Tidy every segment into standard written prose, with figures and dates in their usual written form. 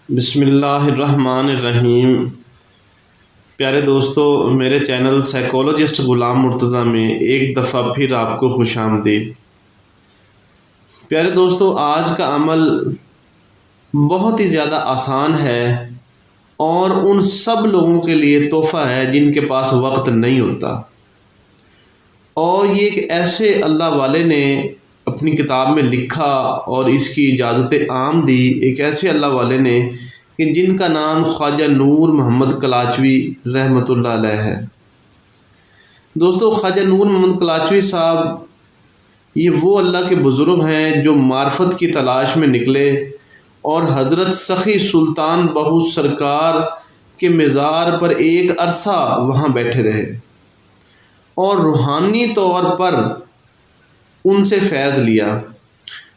بسم اللہ الرحمن الرحیم۔ پیارے دوستو، میرے چینل سائیکولوجسٹ غلام مرتضیٰ میں ایک دفعہ پھر آپ کو خوش آمدید۔ پیارے دوستو، آج کا عمل بہت ہی زیادہ آسان ہے اور ان سب لوگوں کے لیے تحفہ ہے جن کے پاس وقت نہیں ہوتا، اور یہ ایک ایسے اللہ والے نے اپنی کتاب میں لکھا اور اس کی اجازت عام دی، ایک ایسے اللہ والے نے کہ جن کا نام خواجہ نور محمد کلاچوی رحمۃ اللہ علیہ ہے۔ دوستو، خواجہ نور محمد کلاچوی صاحب یہ وہ اللہ کے بزرگ ہیں جو معرفت کی تلاش میں نکلے اور حضرت سخی سلطان بہو سرکار کے مزار پر ایک عرصہ وہاں بیٹھے رہے اور روحانی طور پر ان سے فیض لیا۔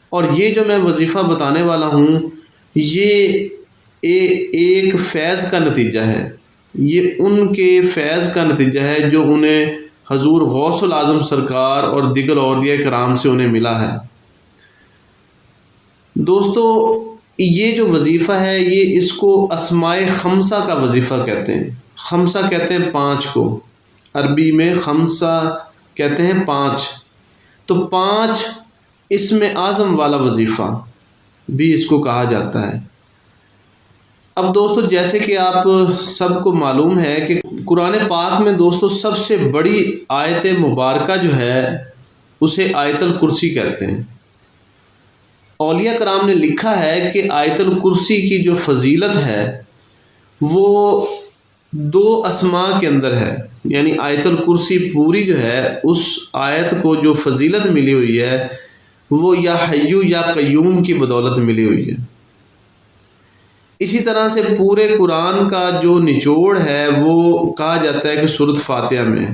اور یہ جو میں وظیفہ بتانے والا ہوں یہ ایک فیض کا نتیجہ ہے، یہ ان کے فیض کا نتیجہ ہے جو انہیں حضور غوث العظم سرکار اور دیگر اولیاء کرام سے انہیں ملا ہے۔ دوستو، یہ جو وظیفہ ہے یہ اس کو اسماء خمسہ کا وظیفہ کہتے ہیں۔ خمسہ کہتے ہیں پانچ کو، عربی میں خمسہ کہتے ہیں پانچ، تو پانچ اسم اعظم والا وظیفہ بھی اس کو کہا جاتا ہے۔ اب دوستو، جیسے کہ آپ سب کو معلوم ہے کہ قرآن پاک میں دوستو سب سے بڑی آیت مبارکہ جو ہے اسے آیت الکرسی کہتے ہیں۔ اولیاء کرام نے لکھا ہے کہ آیت الکرسی کی جو فضیلت ہے وہ دو اسماء کے اندر ہے، یعنی آیت الکرسی پوری جو ہے اس آیت کو جو فضیلت ملی ہوئی ہے وہ یا حیو یا قیوم کی بدولت ملی ہوئی ہے۔ اسی طرح سے پورے قرآن کا جو نچوڑ ہے وہ کہا جاتا ہے کہ سورۃ فاتحہ میں،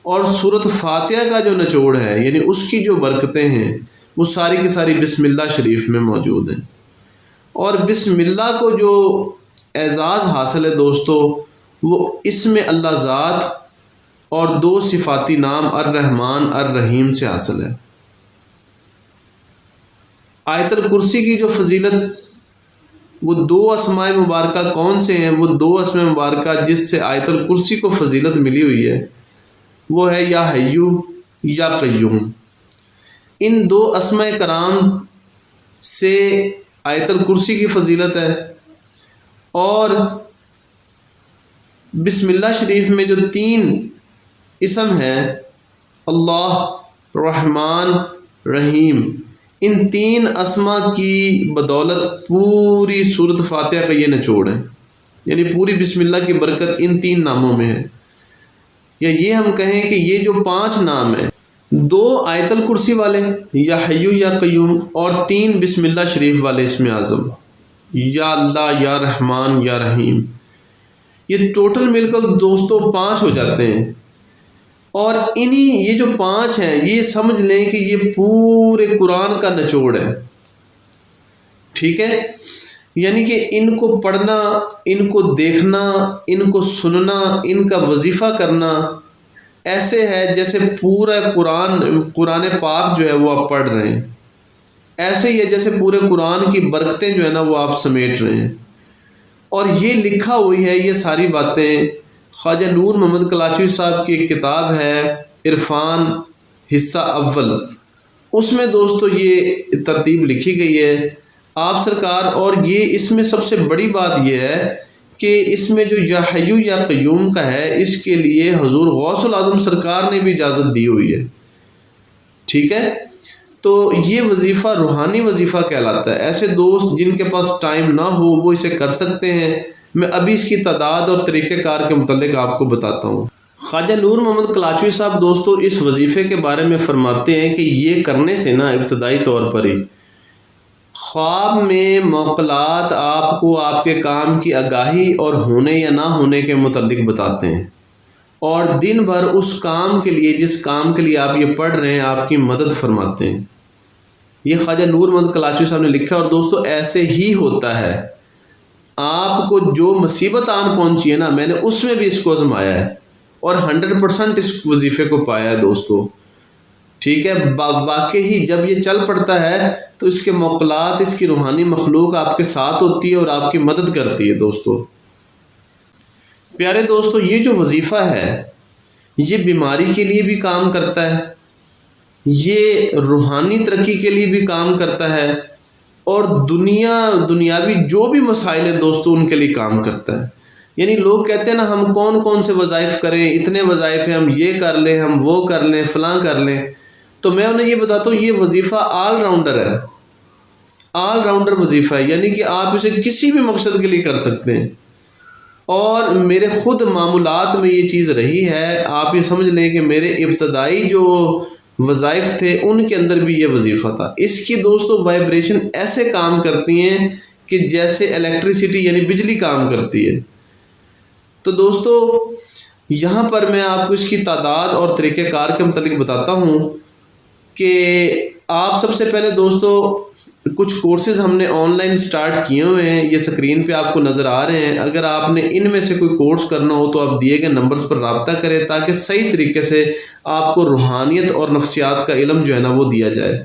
اور سورۃ فاتحہ کا جو نچوڑ ہے یعنی اس کی جو برکتیں ہیں وہ ساری کی ساری بسم اللہ شریف میں موجود ہیں۔ اور بسم اللہ کو جو اعزاز حاصل ہے دوستو وہ اسم اللہ ذات اور دو صفاتی نام الرحمن الرحیم سے حاصل ہے۔ آیت الکرسی کی جو فضیلت، وہ دو اسماء مبارکہ کون سے ہیں؟ وہ دو اسماء مبارکہ جس سے آیت الکرسی کو فضیلت ملی ہوئی ہے وہ ہے یا حیو یا قیوم۔ ان دو اسماء کرام سے آیت الکرسی کی فضیلت ہے، اور بسم اللہ شریف میں جو تین اسم ہیں اللہ، رحمان، رحیم، ان تین اسما کی بدولت پوری سورۃ فاتحہ کا یہ نچوڑ ہے، یعنی پوری بسم اللہ کی برکت ان تین ناموں میں ہے۔ یا یہ ہم کہیں کہ یہ جو پانچ نام ہیں، دو آیت الکرسی والے یا حیو یا قیوم، اور تین بسم اللہ شریف والے اسم اعظم یا اللہ، یا رحمان، یا رحیم، یہ ٹوٹل مل کر دوستو پانچ ہو جاتے ہیں۔ اور یہ جو پانچ ہیں یہ سمجھ لیں کہ یہ پورے قرآن کا نچوڑ ہے، ٹھیک ہے؟ یعنی کہ ان کو پڑھنا، ان کو دیکھنا، ان کو سننا، ان کا وظیفہ کرنا ایسے ہے جیسے پورا قرآن پاک جو ہے وہ آپ پڑھ رہے ہیں، ایسے ہی ہے جیسے پورے قرآن کی برکتیں جو ہے نا وہ آپ سمیٹ رہے ہیں۔ اور یہ لکھا ہوئی ہے یہ ساری باتیں خواجہ نور محمد کلاچوی صاحب کی ایک کتاب ہے عرفان حصہ اول، اس میں دوستو یہ ترتیب لکھی گئی ہے آپ سرکار۔ اور یہ اس میں سب سے بڑی بات یہ ہے کہ اس میں جو یا حیو یا قیوم کا ہے اس کے لیے حضور غوث العظم سرکار نے بھی اجازت دی ہوئی ہے، ٹھیک ہے؟ تو یہ وظیفہ روحانی وظیفہ کہلاتا ہے۔ ایسے دوست جن کے پاس ٹائم نہ ہو وہ اسے کر سکتے ہیں، میں ابھی اس کی تعداد اور طریقہ کار کے متعلق آپ کو بتاتا ہوں۔ خواجہ نور محمد کلاچوی صاحب دوستو اس وظیفے کے بارے میں فرماتے ہیں کہ یہ کرنے سے نا ابتدائی طور پر ہی خواب میں موکلات آپ کو آپ کے کام کی آگاہی اور ہونے یا نہ ہونے کے متعلق بتاتے ہیں، اور دن بھر اس کام کے لیے جس کام کے لیے آپ یہ پڑھ رہے ہیں آپ کی مدد فرماتے ہیں۔ یہ خواجہ نور محمد کلاچوی صاحب نے لکھا، اور دوستو ایسے ہی ہوتا ہے۔ آپ کو جو مصیبت آن پہنچی ہے نا، میں نے اس میں بھی اس کو آزمایا ہے اور 100% اس وظیفے کو پایا ہے دوستو، ٹھیک ہے، واقعی جب یہ چل پڑتا ہے تو اس کے موکلات، اس کی روحانی مخلوق آپ کے ساتھ ہوتی ہے اور آپ کی مدد کرتی ہے۔ دوستو پیارے دوستو، یہ جو وظیفہ ہے یہ بیماری کے لیے بھی کام کرتا ہے، یہ روحانی ترقی کے لیے بھی کام کرتا ہے، اور دنیاوی جو بھی مسائل ہیں دوستو ان کے لیے کام کرتا ہے۔ یعنی لوگ کہتے ہیں نا ہم کون سے وظائف کریں، اتنے وظائف ہیں، ہم یہ کر لیں، ہم وہ کر لیں، فلاں کر لیں، تو میں انہیں یہ بتاتا ہوں یہ وظیفہ آل راؤنڈر ہے، آل راؤنڈر وظیفہ ہے، یعنی کہ آپ اسے کسی بھی مقصد کے لیے کر سکتے ہیں۔ اور میرے خود معمولات میں یہ چیز رہی ہے، آپ یہ سمجھ لیں کہ میرے ابتدائی جو وظائف تھے ان کے اندر بھی یہ وظیفہ تھا۔ اس کی دوستو وائبریشن ایسے کام کرتی ہیں کہ جیسے الیکٹریسٹی یعنی بجلی کام کرتی ہے۔ تو دوستو یہاں پر میں آپ کو اس کی تعداد اور طریقہ کار کے متعلق بتاتا ہوں کہ آپ سب سے پہلے دوستو کچھ کورسز ہم نے آن لائن سٹارٹ کیے ہوئے ہیں، یہ سکرین پہ آپ کو نظر آ رہے ہیں۔ اگر آپ نے ان میں سے کوئی کورس کرنا ہو تو آپ دیے گئے نمبرز پر رابطہ کریں تاکہ صحیح طریقے سے آپ کو روحانیت اور نفسیات کا علم جو ہے نا وہ دیا جائے،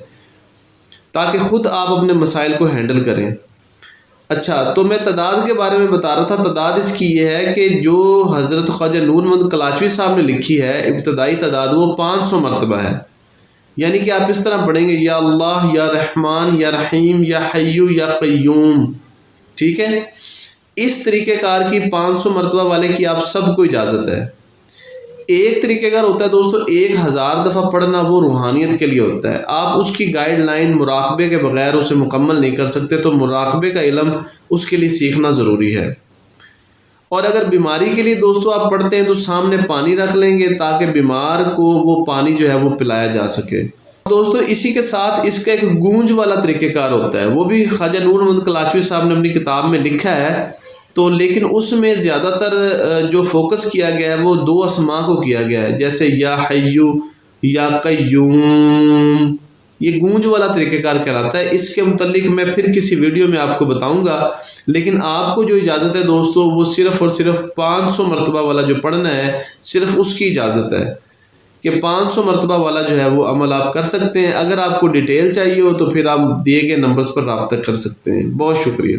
تاکہ خود آپ اپنے مسائل کو ہینڈل کریں۔ اچھا، تو میں تعداد کے بارے میں بتا رہا تھا۔ تعداد اس کی یہ ہے کہ جو حضرت خواجہ نور محمد کلاچوی صاحب نے لکھی ہے ابتدائی تعداد وہ 500 مرتبہ ہے۔ یعنی کہ آپ اس طرح پڑھیں گے یا اللہ، یا رحمان، یا رحیم، یا حیو، یا قیوم، ٹھیک ہے۔ اس طریقہ کار کی 500 مرتبہ والے کی آپ سب کو اجازت ہے۔ ایک طریقہ کار ہوتا ہے دوستو 1000 دفعہ پڑھنا، وہ روحانیت کے لیے ہوتا ہے۔ آپ اس کی گائیڈ لائن مراقبے کے بغیر اسے مکمل نہیں کر سکتے، تو مراقبے کا علم اس کے لیے سیکھنا ضروری ہے۔ اور اگر بیماری کے لیے دوستو آپ پڑھتے ہیں تو سامنے پانی رکھ لیں گے تاکہ بیمار کو وہ پانی جو ہے وہ پلایا جا سکے۔ دوستو اسی کے ساتھ اس کا ایک گونج والا طریقہ کار ہوتا ہے، وہ بھی خواجہ نور محمد کلاچوی صاحب نے اپنی کتاب میں لکھا ہے، تو لیکن اس میں زیادہ تر جو فوکس کیا گیا ہے وہ 2 اسماء کو کیا گیا ہے، جیسے یا حیو، یا قیوم، یہ گونج والا طریقہ کار کہلاتا ہے۔ اس کے متعلق میں پھر کسی ویڈیو میں آپ کو بتاؤں گا، لیکن آپ کو جو اجازت ہے دوستو وہ صرف اور صرف 500 مرتبہ والا جو پڑھنا ہے، صرف اس کی اجازت ہے کہ 500 مرتبہ والا جو ہے وہ عمل آپ کر سکتے ہیں۔ اگر آپ کو ڈیٹیل چاہیے ہو تو پھر آپ دیے گئے نمبرز پر رابطہ کر سکتے ہیں۔ بہت شکریہ۔